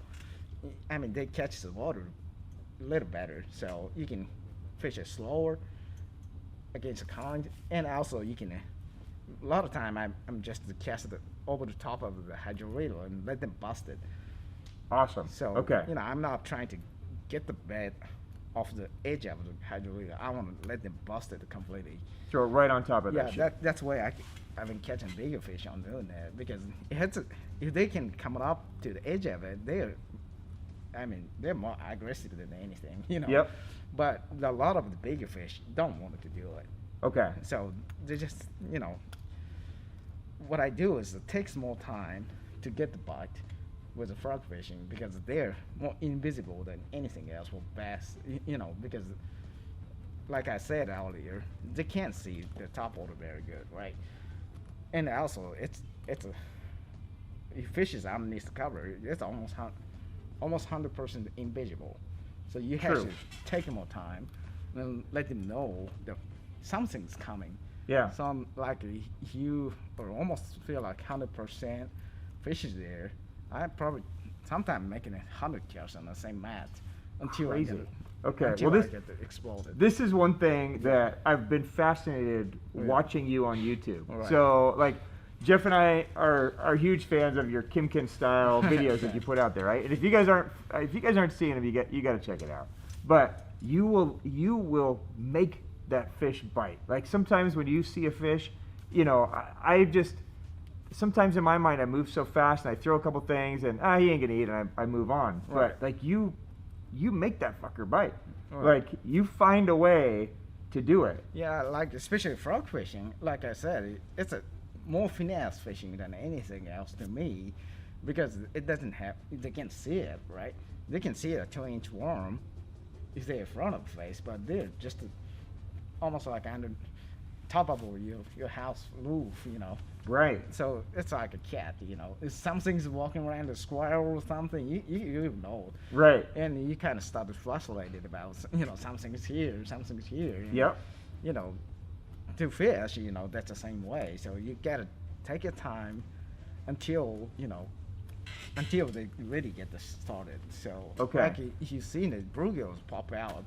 I mean, they catch the water a little better, so you can fish it slower against the current, and also you can. A lot of time I'm just casting it over the top of the hydro reel and let them bust it. Awesome. So okay. I'm not trying to get the bait off the edge of the hydro reel. I want to let them bust it completely. Throw it right on top of that Yeah, shit. that's why I've been catching bigger fish on doing that, because if they can come up to the edge of it, they're more aggressive than anything, Yep. But a lot of the bigger fish don't want to do it. Okay. So they just, what I do is it takes more time to get the bite with the frog fishing, because they're more invisible than anything else with bass, because like I said earlier, they can't see the top water very good, right? And also if fish is underneath the cover, it's almost 100% invisible. So you have True. to take more time and let them know that something's coming. Yeah. Some like you or almost feel like 100% fish is there. I probably sometimes making 100 kills on the same mat until Crazy. I get it. Okay. Until Well, I get it exploded. This is one thing that I've been fascinated Yeah. watching you on YouTube. Right. So, like, Jeff and I are huge fans of your Kimkin style videos that Okay. you put out there, right? And if you guys aren't seeing them, you got to check it out. But you will make that fish bite. Like sometimes when you see a fish, I just sometimes in my mind I move so fast and I throw a couple things and he ain't gonna eat and I move on. Right. But like you make that fucker bite. Right. Like you find a way to do it. Yeah, like especially frog fishing. Like I said, it's a more finesse fishing than anything else to me, because it doesn't have. They can see it, right? They can see a 2-inch worm if they're in front of the face, but they're just almost like under top of your house roof, Right. So it's like a cat, If something's walking around, a squirrel or something, you know. Right. And you kind of started frustrated about, something's here. And, Yep. To fish, that's the same way. So you gotta take your time until they really get this started. So Okay. like you've seen it, bluegills pop out.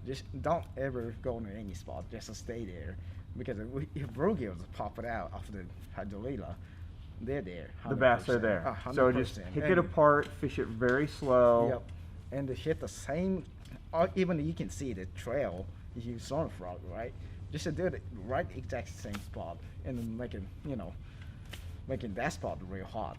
Just don't ever go to any spot. Just stay there, because if bluegills pop it out off the hydrolila, they're there. The bass are 100%. there. 100%. So just pick it And- apart, fish it very slow. Yep. And they hit the same, or even you can see the trail if you saw a frog, right? Just to do the right exact same spot and then making that spot real hot.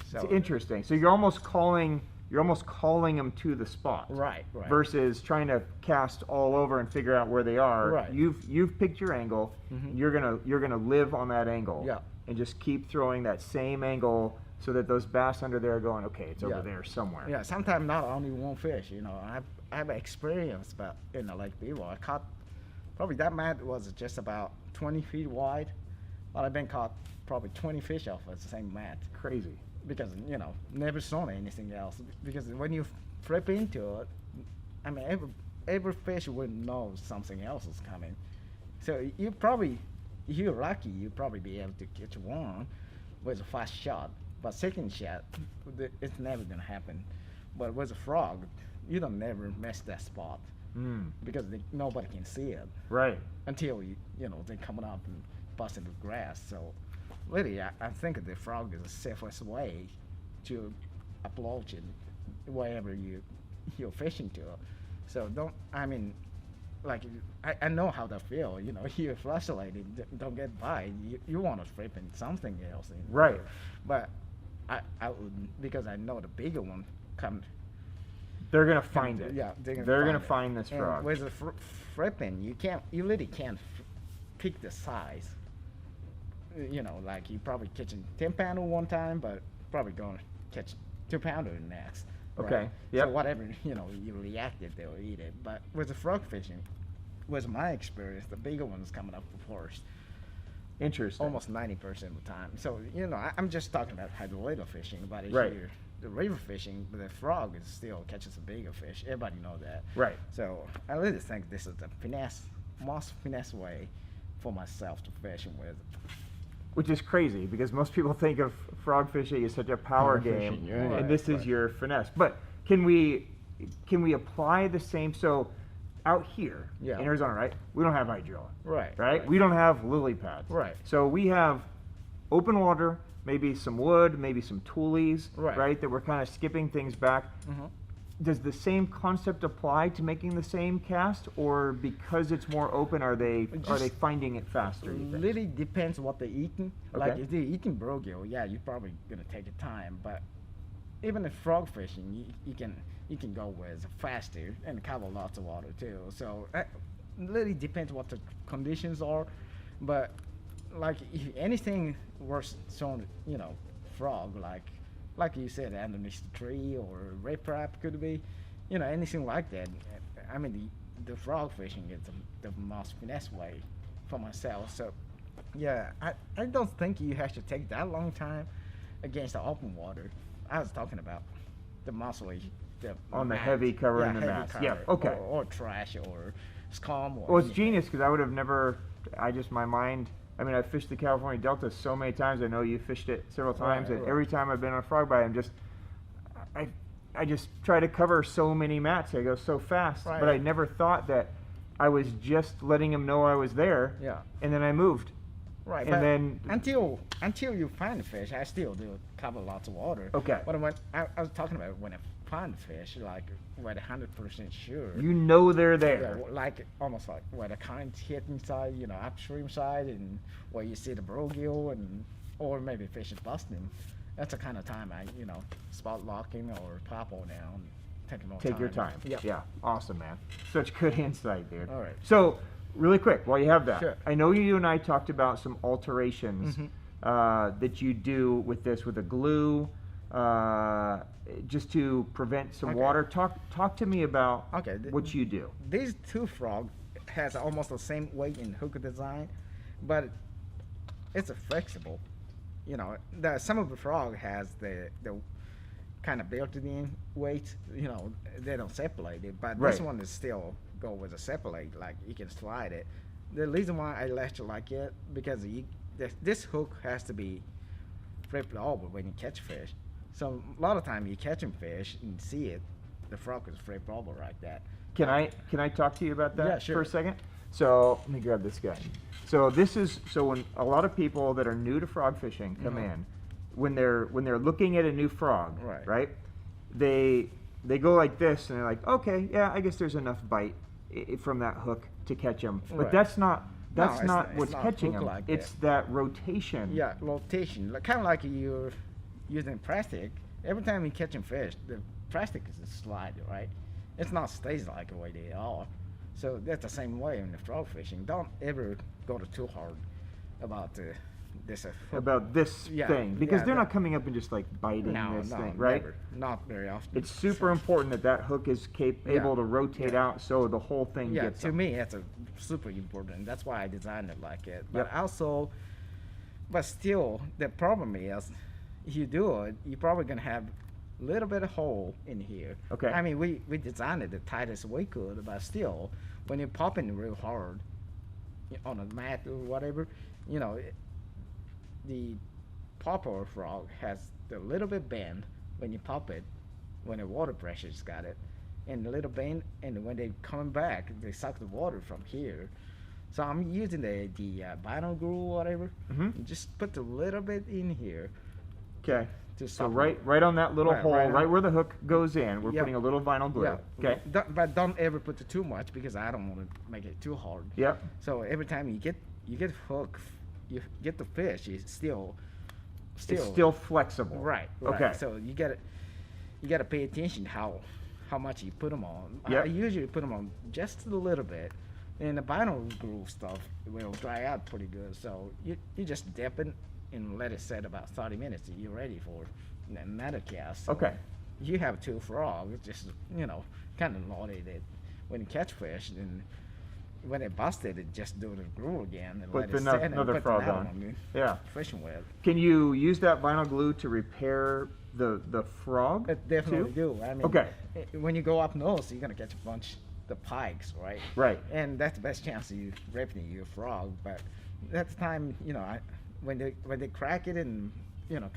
So It's interesting. So you're almost calling them to the spot. right. Versus trying to cast all over and figure out where they are. Right. You've picked your angle. Mhm. You're gonna live on that angle. Yeah. And just keep throwing that same angle so that those bass under there are going, okay, it's over Yeah. there somewhere. Yeah, sometimes not only one fish, I have experience, but like Beaver, I caught probably that mat was just about 20 feet wide, but I've been caught probably 20 fish off of the same mat, Crazy. because never saw anything else. Because when you flip into it, I mean every fish would know something else is coming. So if you're lucky, you probably be able to catch one with a fast shot. But second shot, it's never gonna happen. But with a frog, you don't never miss that spot, because nobody can see it Right. until they coming up and busting the grass. So really, I think the frog is the safest way to approach it wherever you're fishing to. So I know how that feel. You're frustrated, don't get by. You want to flip in something else. Right. But I wouldn't, because I know the bigger one come. They're gonna find it. Yeah, They're gonna it. find this And frog. with the flipping, you really can't pick the size. You know, like you probably catching 10-pounder one time, but probably going to catch 2-pounder next. Right? Okay. Yep. So whatever, you know, you reacted, they'll eat it. But with the frog fishing, was my experience, the bigger ones coming up first. Interesting. Almost 90% of the time. So, you know, I'm just talking about hydrolater fishing, but Right. here, the river fishing, the frog is still catches a bigger fish. Everybody know that. Right. So I really think this is the most finesse way for myself to fish with. Which is crazy because most people think of frog fishing as such a power Power game, fishing, yeah. and Right, this is right. your finesse. But can we apply the same? So out here Yeah. in Arizona, right? We don't have hydrilla, Right. right? We don't have lily pads, Right. So we have open water, maybe some wood, maybe some toolies, Right. That we're kind of skipping things back. Mhm. Does the same concept apply to making the same cast, or because it's more open, are they Just finding it faster? You think? Really depends what they're eating. Like Okay. if they're eating bluegill, yeah, you're probably gonna take your time. But even if frog fishing, you can go with faster and cover lots of water too. So it really depends what the conditions are. But like if anything worse, showing you know, frog like you said, underneath the tree or red trap could be, you know, anything like that. I mean, the frog fishing is the most finesse way for myself. So, yeah, I don't think you have to take that long time against the open water. I was talking about the muscly, On the mat. heavy cover yeah, and the heavy mats. cover, Yeah, okay. Or trash or scum. Or Well, it's anything. genius because I would have never. My mind. I mean, I've fished the California Delta so many times. I know you fished it several times, Right, and right. every time I've been on a frog bite, I just try to cover so many mats. I go so fast, Right. but I never thought that I was just letting them know I was there. Yeah. And then I moved. Right, And but then- until you find the fish, I still do cover lots of water. Okay. But when I was talking about when I find the fish, like when 100% sure. You know they're Yeah, there. like almost like where the current hitting side, you know, upstream side, and where you see the bluegill and or maybe fish is busting. That's the kind of time I, you know, spot locking or popple down, taking more time. Take your time. Yep. Yeah. Awesome, man. Such good insight, dude. All right. So, really quick, while you have that, Sure. I know you and I talked about some alterations Mhm. that you do with this, with a glue, just to prevent some Okay. water. Talk to me about Okay, what you do. These two frog has almost the same weight in hook design, but it's a flexible. You know, some of the frog has the kind of built-in weight. You know, they don't separate it, but this Right. one is still go with a separate. Like you can slide it. The reason why I let you like it because this hook has to be flipped over when you catch fish. So a lot of time you catching fish and see it, the frog is flipped over like that. Can I talk to you about that Yeah, for sure. a second? So let me grab this guy. So when a lot of people that are new to frog fishing come Mhm. in, when they're looking at a new frog, Right. They go like this and they're like, okay, yeah, I guess there's enough bite from that hook to catch them. But Right. that's not it's what's not catching hook them. like It's that rotation. Yeah, rotation. Kind of like you're using plastic. Every time you're catching fish, the plastic is a slide, right? It's not stays like the way they are. So that's the same way in the frog fishing. Don't ever go too hard about this. Hook. About this Yeah, thing because yeah, they're that- not coming up and just like biting No, this no, thing, right? never. Not very often. It's super important that that hook is able to rotate yeah. out so the whole thing Yeah, gets to them. me, that's a super important. That's why I designed it like it. But Yep. also, but still, the problem is, if you do it, you're probably gonna have a little bit of hole in here. Okay. I mean, we designed it the tightest we could, but still, when you're popping real hard on a mat or whatever, you know, the popper frog has a little bit bend when you pop it, when the water pressure's got it, and a little bend, and when they come back, they suck the water from here. So I'm using the vinyl glue or whatever, Mhm. and just put a little bit in here Okay. to So suck right on that little Right, hole, right on- right where the hook goes in, we're Yep. putting a little vinyl glue. Yeah. Okay. But don't ever put it too much because I don't want to make it too hard. Yep. So every time you get hook, you get the fish, it's still It's still flexible. right. Okay. So you gotta pay attention how much you put them on. Yep. I usually put them on just a little bit, And the vinyl glue stuff will dry out pretty good. So you just dip it and let it set about 30 minutes. You're ready for another cast. So Okay. you have 2 frogs, just, kind of loaded it. When you catch fish, then when it busted, it just do the glue again and Put let it set and another put frog another on. one Yeah. fishing with. Can you use that vinyl glue to repair the frog? It definitely too? do. I mean, Okay. When you go up north, you're gonna catch a bunch the pikes, right? Right. And that's the best chance of you ripping your frog. But that's the time, when they crack it and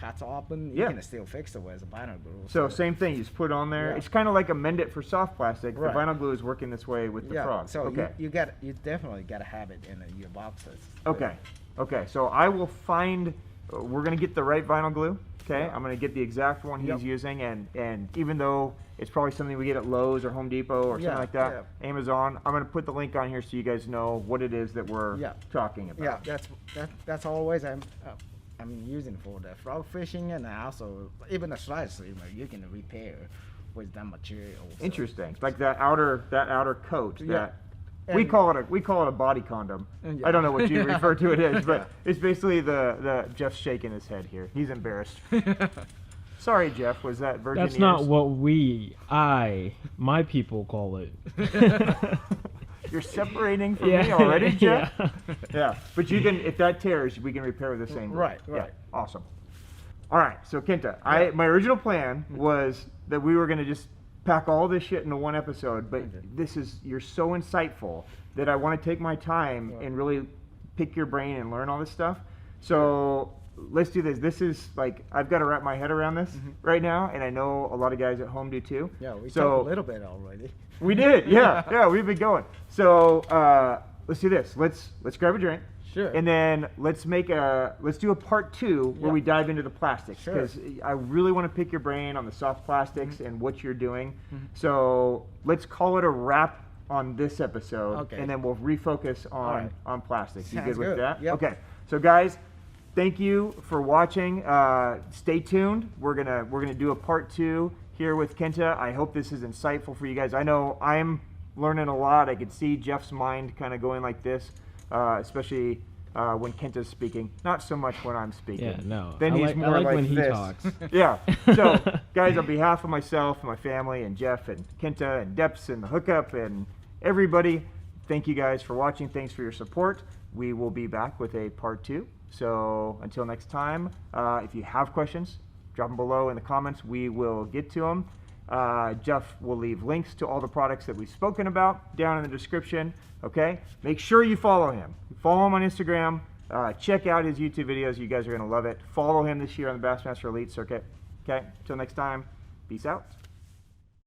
cuts open, you Yeah. can still fix it with a vinyl glue. So same thing, you just put it on there. Yeah. It's kind of like a mend it for soft plastic. Right. The vinyl glue is working this way with the yeah. frog. So okay. you definitely gotta have it in your boxes. Okay. Okay. So I will find. We're gonna get the right vinyl glue. Okay. Yeah. I'm gonna get the exact one he's Yep. using, and even though it's probably something we get at Lowe's or Home Depot or something Yeah, like that, Amazon, I'm gonna put the link on here so you guys know what it is that we're Yeah. talking about. Yeah, that's always I'm using for the frog fishing, and also even the slide sleever you can repair with that material. So. Interesting. Like that outer coat. Yeah. That we And- call it a body condom. Yeah. I don't know what you refer to it as, but Yeah. it's basically the Jeff's shaking his head here. He's embarrassed. Sorry, Jeff. Was that virgin That's not ears? what my people call it. You're separating from me Yeah, already, Jeff? yeah. Yeah. But you can, if that tears, we can repair with the same glue. Right, Yeah. right. Awesome. All right. So Kenta, Yeah. my original plan was that we were going to just pack all this shit into one episode, but Okay. you're so insightful that I want to take my time Right. and really pick your brain and learn all this stuff. So let's do this. This is like, I've got to wrap my head around this right now, and I know a lot of guys at home do too. Yeah, we so talked a little bit already. we did, yeah, we've been going. So let's do this. Let's grab a drink. Sure. And then let's do a part 2 where Yeah. we dive into the plastics, Sure. because I really want to pick your brain on the soft plastics and what you're doing. Mm-hmm. So let's call it a wrap on this episode, Okay. and then we'll refocus All right. on plastics. You Sounds good with good. that? Yep. Okay. So guys, thank you for watching. Stay tuned. We're gonna do a part 2 here with Kenta. I hope this is insightful for you guys. I know I'm learning a lot. I could see Jeff's mind kind of going like this, especially when Kenta's speaking. Not so much when I'm speaking. Yeah, no. Then I he's like, more I like when he this. talks. Yeah. So, guys, on behalf of myself and my family and Jeff and Kenta and Deps and the Hookup and everybody, thank you guys for watching. Thanks for your support. We will be back with a part 2. So until next time, if you have questions, drop them below in the comments. We will get to them. Jeff will leave links to all the products that we've spoken about down in the description. Okay? Make sure you follow him. Follow him on Instagram. Check out his YouTube videos. You guys are going to love it. Follow him this year on the Bassmaster Elite Circuit. Okay? Until next time, peace out.